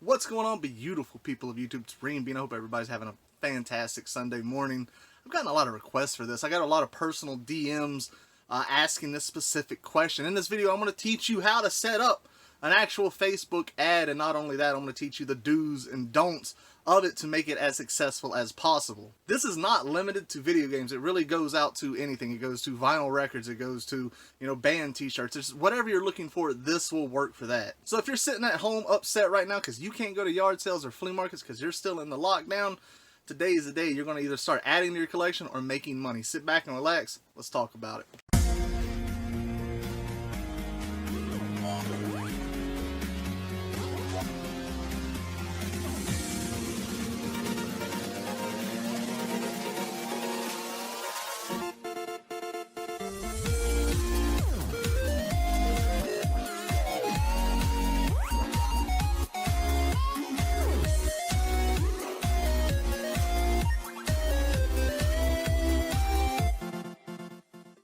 What's going on, beautiful people of YouTube? It's Renebean. I hope everybody's having a fantastic Sunday morning. I've gotten a lot of requests for this. I got a lot of personal DMs asking this specific question. In this video, I'm going to teach you how to set up an actual Facebook ad, and not only that, I'm going to teach you the do's and don'ts of it to make it as successful as possible. This is not limited to video games. It really goes out to anything. It goes to vinyl records. It goes to, band t-shirts. It's whatever you're looking for, this will work for that. So if you're sitting at home upset right now because you can't go to yard sales or flea markets because you're still in the lockdown, today is the day you're going to either start adding to your collection or making money. Sit back and relax. Let's talk about it.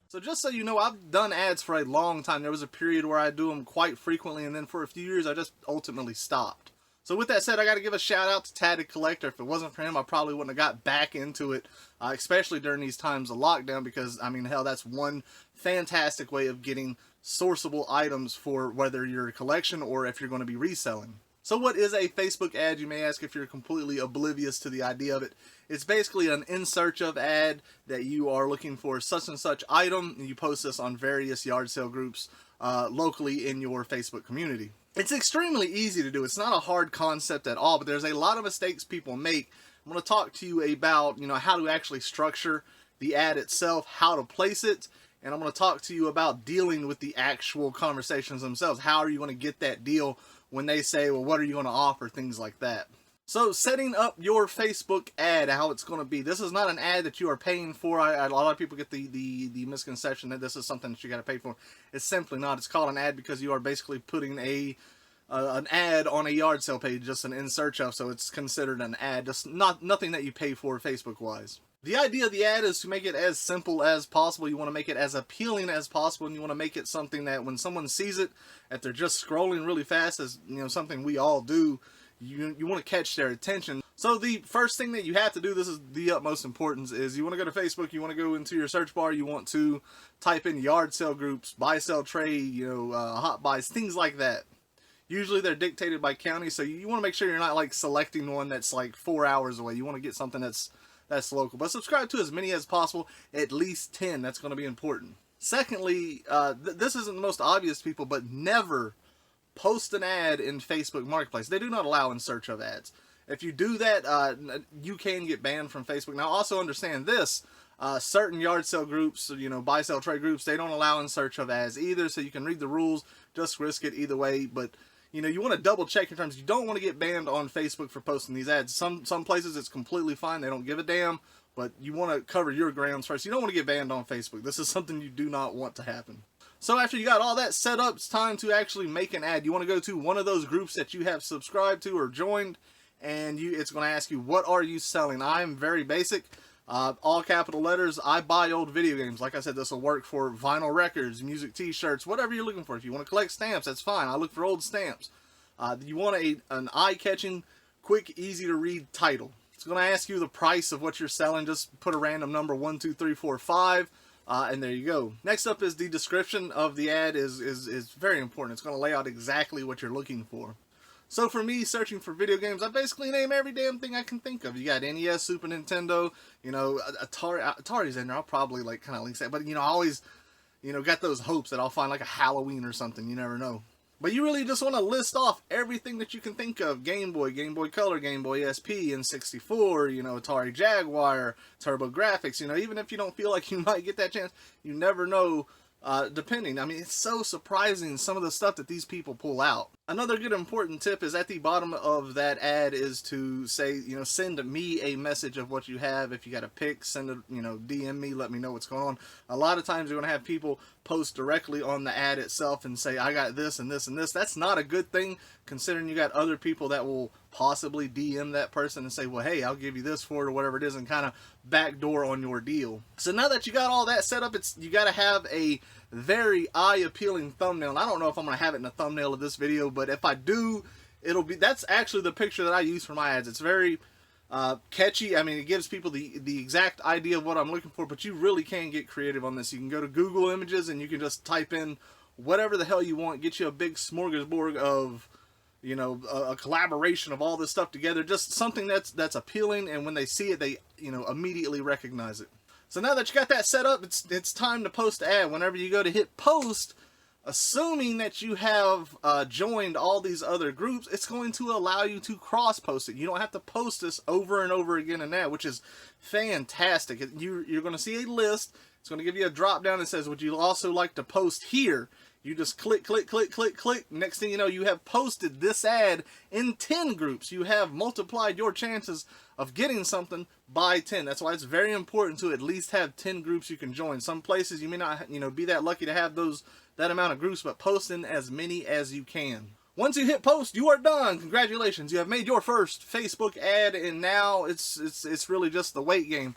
So just so you know, I've done ads for a long time. There was a period where I do them quite frequently, and then for a few years I just ultimately stopped. So with that said, I got to give a shout out to Tatted Collector. If it wasn't for him, I probably wouldn't have got back into it, especially during these times of lockdown, because, I mean, hell, that's one fantastic way of getting sourceable items for whether you're a collection or if you're going to be reselling. So what is a Facebook ad, you may ask, if you're completely oblivious to the idea of it. It's basically an in search of ad that you are looking for such and such item, and you post this on various yard sale groups locally in your Facebook community. It's extremely easy to do. It's not a hard concept at all, but there's a lot of mistakes people make. I'm going to talk to you about, how to actually structure the ad itself, how to place it, and I'm going to talk to you about dealing with the actual conversations themselves. How are you going to get that deal when they say, well, what are you going to offer, things like that. So setting up your Facebook ad, how it's going to be. This is not an ad that you are paying for. A lot of people get the misconception that this is something that you got to pay for. It's simply not. It's called an ad because you are basically putting an ad on a yard sale page, just an in search of, so it's considered an ad. Just nothing that you pay for Facebook wise. The idea of the ad is to make it as simple as possible. You want to make it as appealing as possible, and you want to make it something that when someone sees it, if they're just scrolling really fast, as something we all do, you want to catch their attention. So the first thing that you have to do, this is the utmost importance, is you want to go to Facebook, you want to go into your search bar, you want to type in yard sale groups, buy, sell, trade, hot buys, things like that. Usually they're dictated by county, so you want to make sure you're not like selecting one that's like 4 hours away. You want to get something that's local. But subscribe to as many as possible, at least 10. That's going to be important. Secondly, this isn't the most obvious to people, but never post an ad in Facebook Marketplace. They do not allow in search of ads. If you do that, you can get banned from Facebook. Now, also understand this. Certain yard sale groups, buy, sell, trade groups, they don't allow in search of ads either, so you can read the rules, just risk it either way. But you want to double check your terms. You don't want to get banned on Facebook for posting these ads. Some places it's completely fine. They don't give a damn, but you want to cover your grounds first. You don't want to get banned on Facebook. This is something you do not want to happen. So after you got all that set up, it's time to actually make an ad. You want to go to one of those groups that you have subscribed to or joined, and it's going to ask you, what are you selling? I'm very basic. All capital letters. I buy old video games. Like I said, this will work for vinyl records, music t-shirts, whatever you're looking for. If you want to collect stamps, that's fine. I look for old stamps. You want an eye-catching, quick, easy-to-read title. It's going to ask you the price of what you're selling. Just put a random number, 1, 2, 3, 4, 5, and there you go. Next up is the description of the ad is very important. It's going to lay out exactly what you're looking for. So for me, searching for video games, I basically name every damn thing I can think of. You got NES, Super Nintendo, Atari's in there. I'll probably kind of link that. But, I always, got those hopes that I'll find like a Halloween or something. You never know. But you really just want to list off everything that you can think of. Game Boy, Game Boy Color, Game Boy SP, N64, Atari Jaguar, TurboGrafx. Even if you don't feel like you might get that chance, you never know. Depending. I mean, it's so surprising some of the stuff that these people pull out. Another good important tip is at the bottom of that ad is to say, send me a message of what you have. If you got a pic, send it, DM me, let me know what's going on. A lot of times you're going to have people post directly on the ad itself and say, I got this and this and this. That's not a good thing, considering you got other people that will possibly DM that person and say, well, hey, I'll give you this for it or whatever it is, and kind of backdoor on your deal. So now that you got all that set up, you got to have a very eye-appealing thumbnail. And I don't know if I'm going to have it in the thumbnail of this video, but if I do, that's actually the picture that I use for my ads. It's very catchy. I mean, it gives people the exact idea of what I'm looking for, but you really can get creative on this. You can go to Google Images and you can just type in whatever the hell you want, get you a big smorgasbord of, you know, a collaboration of all this stuff together, just something that's appealing, and when they see it, they, you know, immediately recognize it. So now that you got that set up, it's time to post the ad. Whenever you go to hit post, assuming that you have joined all these other groups, it's going to allow you to cross-post it. You don't have to post this over and over again in that, which is fantastic. You're going to see a list. It's going to give you a drop-down that says, would you also like to post here? You just click, click, click, click, click. Next thing you know, you have posted this ad in 10 groups. You have multiplied your chances of getting something by 10. That's why it's very important to at least have 10 groups you can join. Some places you may not, you know, be that lucky to have that amount of groups, but post in as many as you can. Once you hit post, you are done. Congratulations, you have made your first Facebook ad, and now it's really just the wait game.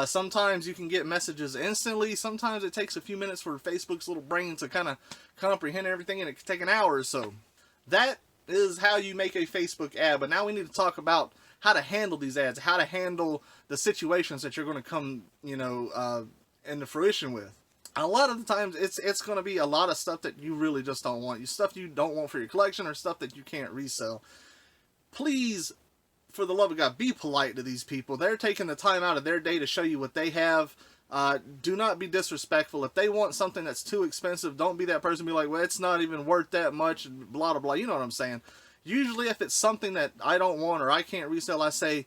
Sometimes you can get messages instantly. Sometimes it takes a few minutes for Facebook's little brain to kind of comprehend everything, and it can take an hour or so. That is how you make a Facebook ad. But now we need to talk about how to handle these ads, how to handle the situations that you're going to come, you know, into fruition with. A lot of the times, it's going to be a lot of stuff that you really just don't want. Stuff you don't want for your collection, or stuff that you can't resell. Please, for the love of God, be polite to these people. They're taking the time out of their day to show you what they have. Do not be disrespectful. If they want something that's too expensive, don't be that person. Be like, well, it's not even worth that much, blah, blah, blah. You know what I'm saying? Usually, if it's something that I don't want or I can't resell, I say,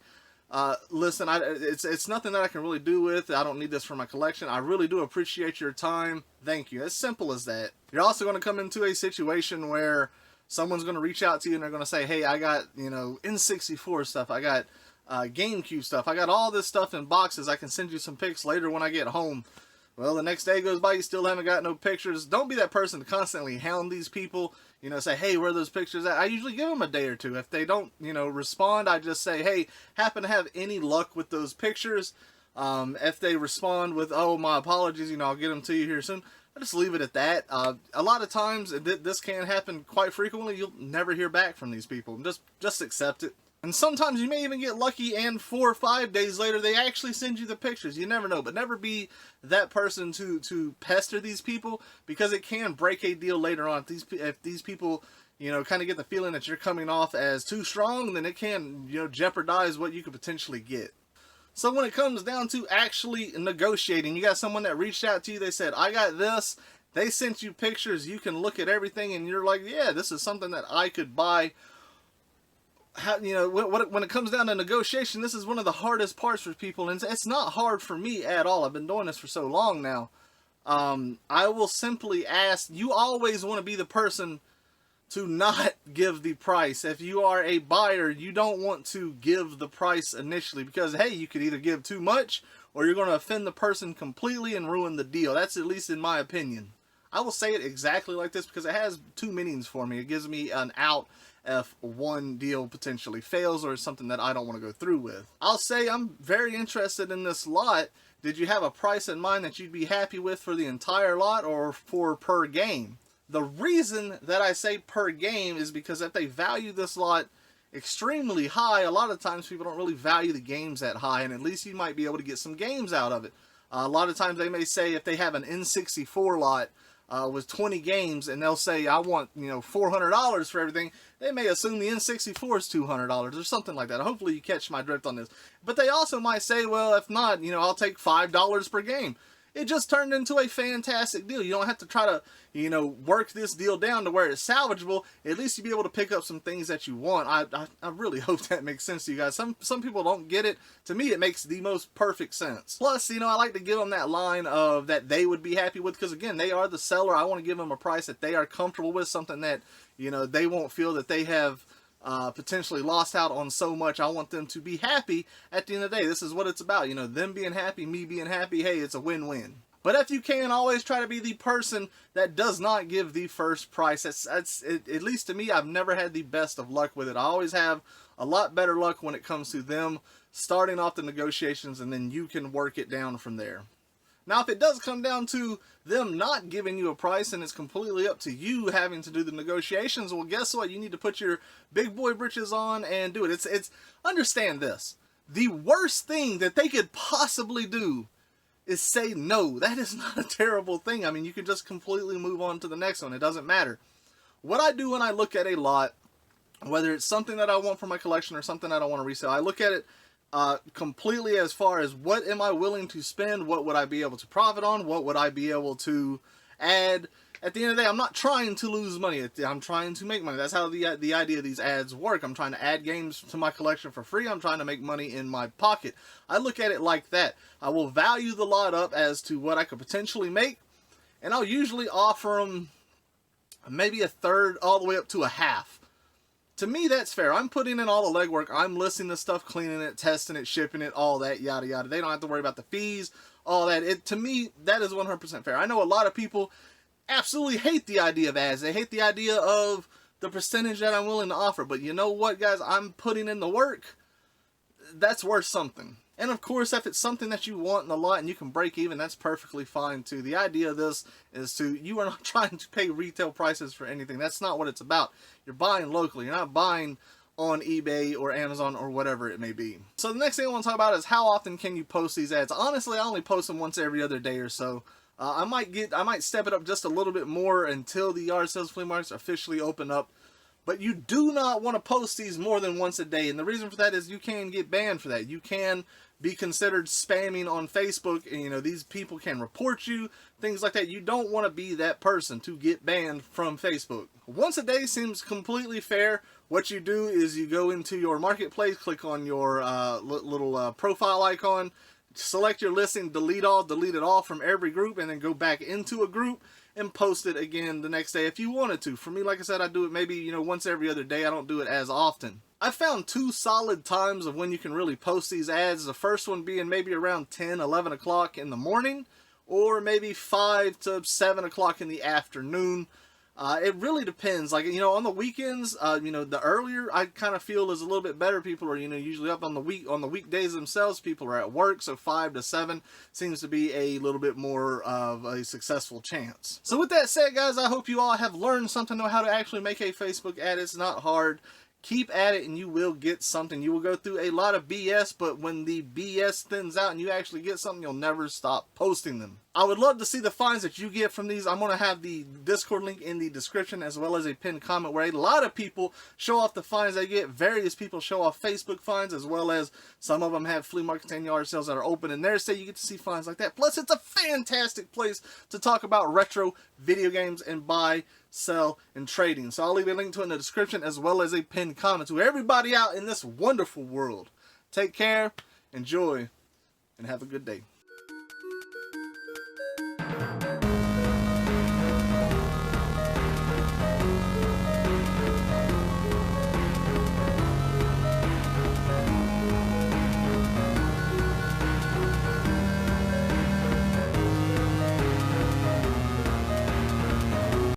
listen, it's nothing that I can really do with. I don't need this for my collection. I really do appreciate your time. Thank you. As simple as that. You're also going to come into a situation where someone's going to reach out to you and they're going to say, hey, I got, you know, N64 stuff. I got GameCube stuff. I got all this stuff in boxes. I can send you some pics later when I get home. Well, the next day goes by, you still haven't got no pictures. Don't be that person to constantly hound these people. You know, say, hey, where are those pictures at? I usually give them a day or two. If they don't, you know, respond, I just say, hey, happen to have any luck with those pictures? If they respond with, oh, my apologies, you know, I'll get them to you here soon, I just leave it at that. A lot of times, this can happen quite frequently. You'll never hear back from these people. Just accept it. And sometimes you may even get lucky, and 4 or 5 days later, they actually send you the pictures. You never know, but never be that person to pester these people, because it can break a deal later on. If these people, you know, kind of get the feeling that you're coming off as too strong, then it can, you know, jeopardize what you could potentially get. So when it comes down to actually negotiating, you got someone that reached out to you, they said, I got this, they sent you pictures, you can look at everything, and you're like, yeah, this is something that I could buy. How, you know, when it comes down to negotiation, this is one of the hardest parts for people, and it's not hard for me at all. I've been doing this for so long now. I will simply ask, you always want to be the person to not give the price. If you are a buyer, you don't want to give the price initially, because, hey, you could either give too much, or you're going to offend the person completely and ruin the deal. That's at least in my opinion. I will say it exactly like this because it has two meanings for me. It gives me an out if one deal potentially fails or is something that I don't want to go through with. I'll say, I'm very interested in this lot. Did you have a price in mind that you'd be happy with for the entire lot or for per game? The reason that I say per game is because if they value this lot extremely high, a lot of times people don't really value the games that high, and at least you might be able to get some games out of it. A lot of times they may say, if they have an N64 lot with 20 games, and they'll say, I want, you know, $400 for everything, they may assume the N64 is $200 or something like that. Hopefully you catch my drift on this. But they also might say, well, if not, you know, I'll take $5 per game. It just turned into a fantastic deal. You don't have to try to, you know, work this deal down to where it's salvageable. At least you'll be able to pick up some things that you want. I really hope that makes sense to you guys. Some people don't get it. To me, it makes the most perfect sense. Plus, you know, I like to give them that line of that they would be happy with, because, again, they are the seller. I want to give them a price that they are comfortable with, something that, you know, they won't feel that they have potentially lost out on so much. I want them to be happy at the end of the day. This is what it's about. You know, them being happy, me being happy. Hey, it's a win-win. But if you can, always try to be the person that does not give the first price. At least to me, I've never had the best of luck with it. I always have a lot better luck when it comes to them starting off the negotiations, and then you can work it down from there. Now, if it does come down to them not giving you a price and it's completely up to you having to do the negotiations, well, guess what? You need to put your big boy britches on and do it. It's understand this. The worst thing that they could possibly do is say no. That is not a terrible thing. I mean, you can just completely move on to the next one. It doesn't matter. What I do when I look at a lot, whether it's something that I want for my collection or something that I want to resell, I look at it completely as far as what am I willing to spend, what would I be able to profit on, what would I be able to add. At the end of the day, I'm not trying to lose money. I'm trying to make money. That's how the idea of these ads work. I'm trying to add games to my collection for free. I'm trying to make money in my pocket. I look at it like that. I will value the lot up as to what I could potentially make, and I'll usually offer them maybe a third all the way up to a half. To me, that's fair. I'm putting in all the legwork. I'm listing the stuff, cleaning it, testing it, shipping it, all that, yada, yada. They don't have to worry about the fees, all that. To me, that is 100% fair. I know a lot of people absolutely hate the idea of ads. They hate the idea of the percentage that I'm willing to offer. But you know what, guys? I'm putting in the work. That's worth something. And of course, if it's something that you want in the lot and you can break even, that's perfectly fine too. The idea of this is you are not trying to pay retail prices for anything. That's not what it's about. You're buying locally. You're not buying on eBay or Amazon or whatever it may be. So the next thing I want to talk about is how often can you post these ads. Honestly, I only post them once every other day or so. I might step it up just a little bit more until the yard sales flea markets officially open up. But you do not want to post these more than once a day. And the reason for that is you can get banned for that. You can be considered spamming on Facebook, and these people can report you, things like that. You don't want to be that person to get banned from Facebook. Once a day seems completely fair. What you do is you go into your marketplace, click on your little profile icon, select your listing, delete it all from every group, and then go back into a group and post it again the next day if you wanted to. For me, like I said, I do it maybe once every other day. I don't do it as often. I found 2 solid times of when you can really post these ads. The first one being maybe around 10, 11 o'clock in the morning, or maybe 5 to 7 o'clock in the afternoon. It really depends. Like, on the weekends, the earlier I kind of feel is a little bit better. People are, usually up on the weekdays themselves. People are at work, so 5 to 7 seems to be a little bit more of a successful chance. So with that said, guys, I hope you all have learned something on how to actually make a Facebook ad. It's not hard. Keep at it and you will get something. You will go through a lot of BS, but when the BS thins out and you actually get something, you'll never stop posting them. I would love to see the finds that you get from these. I'm going to have the Discord link in the description as well as a pinned comment where a lot of people show off the finds they get. Various people show off Facebook finds, as well as some of them have flea markets and yard sales that are open in there, so you get to see finds like that. Plus, it's a fantastic place to talk about retro video games and buy, sell, and trading. So I'll leave a link to it in the description as well as a pinned comment. To everybody out in this wonderful world, take care, enjoy, and have a good day.